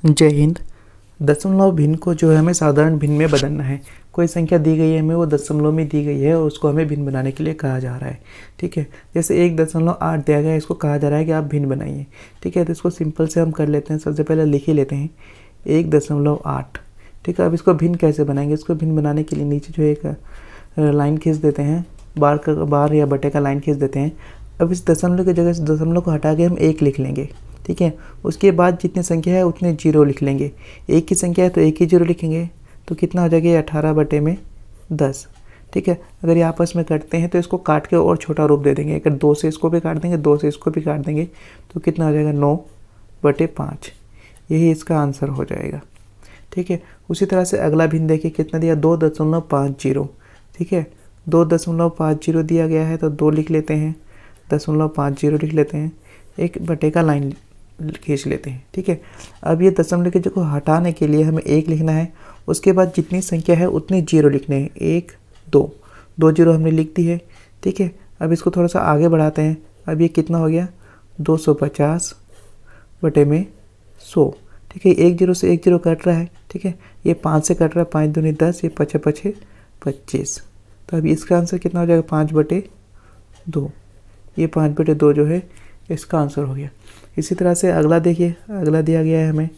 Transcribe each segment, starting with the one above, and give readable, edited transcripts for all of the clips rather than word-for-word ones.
जय हिंद। दशमलव भिन्न को जो है हमें साधारण भिन्न में बदलना है। कोई संख्या दी गई है हमें, वो दशमलव में दी गई है और उसको हमें भिन्न बनाने के लिए कहा जा रहा है। ठीक है, जैसे 1.8 दिया गया है, इसको कहा जा रहा है कि आप भिन्न बनाइए। ठीक है, तो इसको सिंपल से हम कर लेते हैं। सबसे पहले लिख ही लेते हैं 1.8। ठीक है, अब इसको भिन्न कैसे बनाएंगे? इसको भिन्न बनाने के लिए नीचे जो एक लाइन खींच देते हैं, बार या बटे का लाइन खींच देते हैं। अब इस दशमलव की जगह इस दशमलव को हटा के हम 1 लिख लेंगे। ठीक है, उसके बाद जितनी संख्या है उतने जीरो लिख लेंगे। एक की संख्या है तो एक ही जीरो लिखेंगे, तो कितना हो जाएगा? 18/10। ठीक है, अगर ये आपस में कटते हैं तो इसको काट के और छोटा रूप दे देंगे। अगर 2 से इसको भी काट देंगे, 2 से इसको भी काट देंगे, तो कितना हो जाएगा? 9/5। यही इसका आंसर हो जाएगा। ठीक है, उसी तरह से अगला भिन्न देखिए कितना दिया? 2.50। ठीक है, 2.50 दिया गया है तो 2 लिख लेते हैं, 0.50 लिख लेते हैं, एक बटे का लाइन खींच लेते हैं। ठीक है, अब ये दशमलव की जगह हटाने के लिए हमें 1 लिखना है। उसके बाद जितनी संख्या है उतने जीरो लिखने हैं। 1 2 2 जीरो हमने लिख दी है। ठीक है, अब इसको थोड़ा सा आगे बढ़ाते हैं। अब ये कितना हो गया? 250/100। ठीक है, एक जीरो से एक जीरो कट रहा है। ठीक है, ये 5 से कट रहा है, 5 दूनी 10, ये 5 25। तो अभी इसका आंसर कितना हो जाएगा? 5/2। ये 5/2 जो है इसका आंसर हो गया। इसी तरह से अगला देखिए, अगला दिया गया है हमें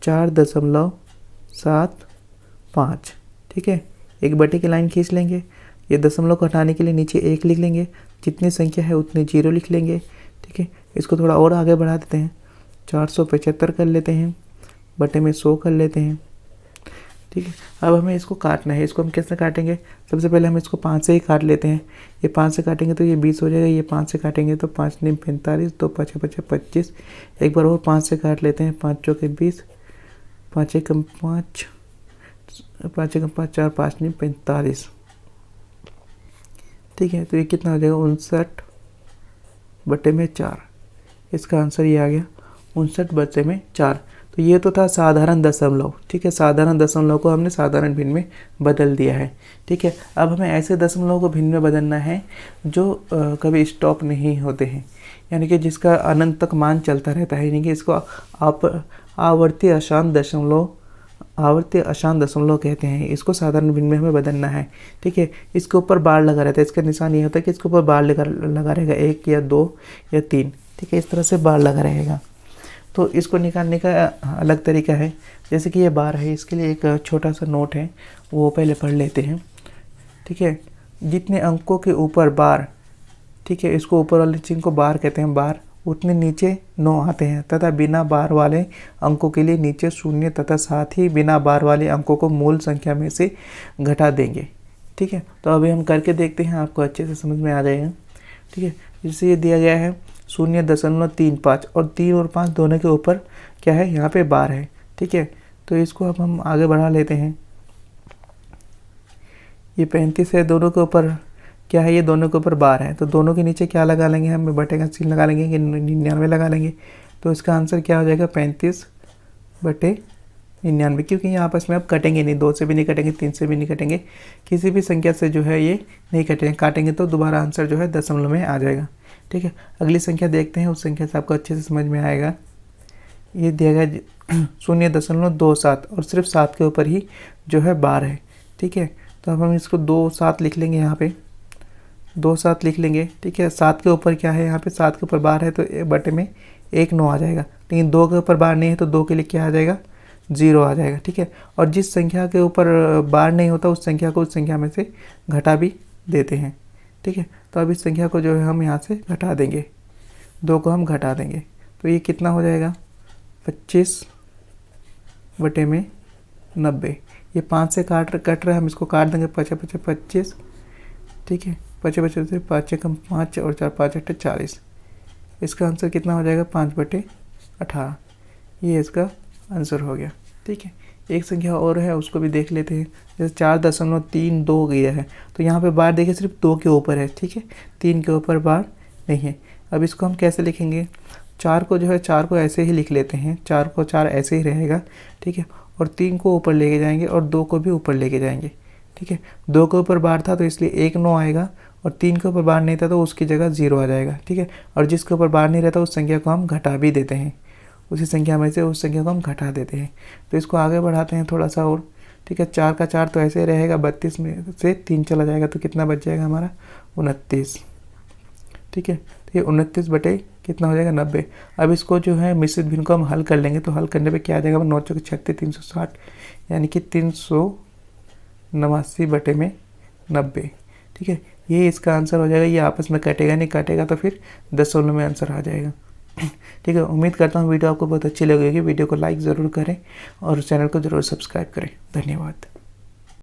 4.75। ठीक है, एक बटे की लाइन खींच लेंगे। ये दशमलव को हटाने के लिए नीचे 1 लिख लेंगे, जितनी संख्या है उतने जीरो लिख लेंगे। ठीक है, इसको थोड़ा और आगे बढ़ा देते हैं, 475 कर लेते हैं, बटे में 100 कर लेते हैं। ठीक है, अब हमें इसको काटना है। इसको हम कैसे काटेंगे? सबसे पहले हम इसको 5 से ही काट लेते हैं। ये 5 से काटेंगे तो ये 20 हो जाएगा। ये 5 से काटेंगे तो 5 9 45, 2 5 5 25। एक बार और 5 से काट लेते हैं, 5 चौके 20, 5 एकम 5, 5 एकम 5, 4 5 9 45। ठीक है, तो ये कितना हो जाएगा? 59/4। इसका आंसर ये आ गया 59/4। तो ये तो था साधारण दशमलव। ठीक है, साधारण दशमलव को हमने साधारण भिन्न में बदल दिया है। ठीक है, अब हमें ऐसे दशमलव को भिन्न में बदलना है जो कभी स्टॉप नहीं होते हैं, यानी कि जिसका अनंत तक मान चलता रहता है। यानी कि इसको आप आवर्ती अशांत दशमलव कहते हैं। इसको साधारण भिन्न में हमें बदलना है। ठीक है, इसके ऊपर बार लगा रहता है। इसका निशान ये होता है कि इसके ऊपर बार लगा रहेगा, 1 या 2 या 3। ठीक है, इस तरह से बार लगा रहेगा। तो इसको निकालने का अलग तरीका है। जैसे कि ये बार है, इसके लिए एक छोटा सा नोट है, वो पहले पढ़ लेते हैं। ठीक है, जितने अंकों के ऊपर बार, ठीक है, इसको ऊपर वाले चिन्ह को बार कहते हैं, बार, उतने नीचे 9 आते हैं तथा बिना बार वाले अंकों के लिए नीचे 0 तथा साथ ही बिना बार वाले अंकों को मूल संख्या में से घटा देंगे। ठीक है, तो अभी हम करके देखते हैं, आपको अच्छे से समझ में आ जाएगा। ठीक है, जैसे ये दिया गया है 0.35 और 3 और 5 दोनों के ऊपर क्या है? यहाँ पे बार है। ठीक है, तो इसको अब हम आगे बढ़ा लेते हैं। ये 35 है, दोनों के ऊपर क्या है? ये दोनों के ऊपर बार है, तो दोनों के नीचे क्या लगा लेंगे? हम बटे का चिन्ह लगा लेंगे कि 99 लगा लेंगे। तो इसका आंसर क्या हो जाएगा? 35/99, क्योंकि ये आपस में अब कटेंगे नहीं, 2 से भी नहीं कटेंगे, 3 से भी नहीं कटेंगे, किसी भी संख्या से जो है ये नहीं कटेंगे। काटेंगे तो दोबारा आंसर जो है दशमलव में आ जाएगा। ठीक है, अगली संख्या देखते हैं, उस संख्या से आपको अच्छे से समझ में आएगा। ये दिया गया 0.27 और सिर्फ 7 के ऊपर ही जो है बार है। ठीक है, तो अब हम इसको 2 7 लिख लेंगे, यहाँ पे 2 7 लिख लेंगे। ठीक है, 7 के ऊपर क्या है? यहाँ पे 7 के ऊपर बार है, तो बटे में 1 9 आ जाएगा। लेकिन 2 के ऊपर बार नहीं है, तो 2 के लिए क्या आ जाएगा? 0 आ जाएगा। ठीक है, और जिस संख्या के ऊपर बार नहीं होता उस संख्या को उस संख्या में से घटा भी देते हैं। ठीक है, तो अब इस संख्या को जो है हम यहाँ से घटा देंगे, 2 को हम घटा देंगे, तो ये कितना हो जाएगा? 25/90। ये 5 से कट रहा है, हम इसको काट देंगे, 5 5 25। ठीक है, 5 5 से 5 कम 5 और 4 5 8 40। इसका आंसर कितना हो जाएगा? 5/18। ये इसका आंसर हो गया। ठीक है, एक संख्या और है, उसको भी देख लेते हैं। जैसे 4.32 गया है, तो यहाँ पे बार देखिए सिर्फ 2 के ऊपर है। ठीक है, 3 के ऊपर बार नहीं है। अब इसको हम कैसे लिखेंगे? 4 को जो है 4 को ऐसे ही लिख लेते हैं, 4 को 4 ऐसे ही रहेगा। ठीक है, और 3 को ऊपर लेके जाएंगे और 2 को भी ऊपर लेके जाएंगे। ठीक है, 2 के ऊपर बार था तो इसलिए 1 9 आएगा, और 3 के ऊपर बार नहीं था तो उसकी जगह 0 आ जाएगा। ठीक है, और जिसके ऊपर बार नहीं रहता उस संख्या को हम घटा भी देते हैं। उसी संख्या में से उस संख्या को हम घटा देते हैं। तो इसको आगे बढ़ाते हैं थोड़ा सा और, ठीक है। 4 का 4 तो ऐसे ही रहेगा, 32 में से 3 चला जाएगा तो कितना बच जाएगा हमारा 29, ठीक है। तो ये 29 बटे कितना हो जाएगा 90। अब इसको जो है मिश्रित भिन्न को हम हल कर लेंगे, तो हल करने पे क्या आ जाएगा 9 चौके 36 360, यानी कि 389 बटे में 90, ठीक है। ये इसका आंसर हो जाएगा। ये आपस में कटेगा नहीं, काटेगा तो फिर दशमलव में आंसर आ जाएगा, ठीक है। उम्मीद करता हूँ वीडियो आपको बहुत अच्छी लगेगी। वीडियो को लाइक ज़रूर करें और चैनल को ज़रूर सब्सक्राइब करें। धन्यवाद।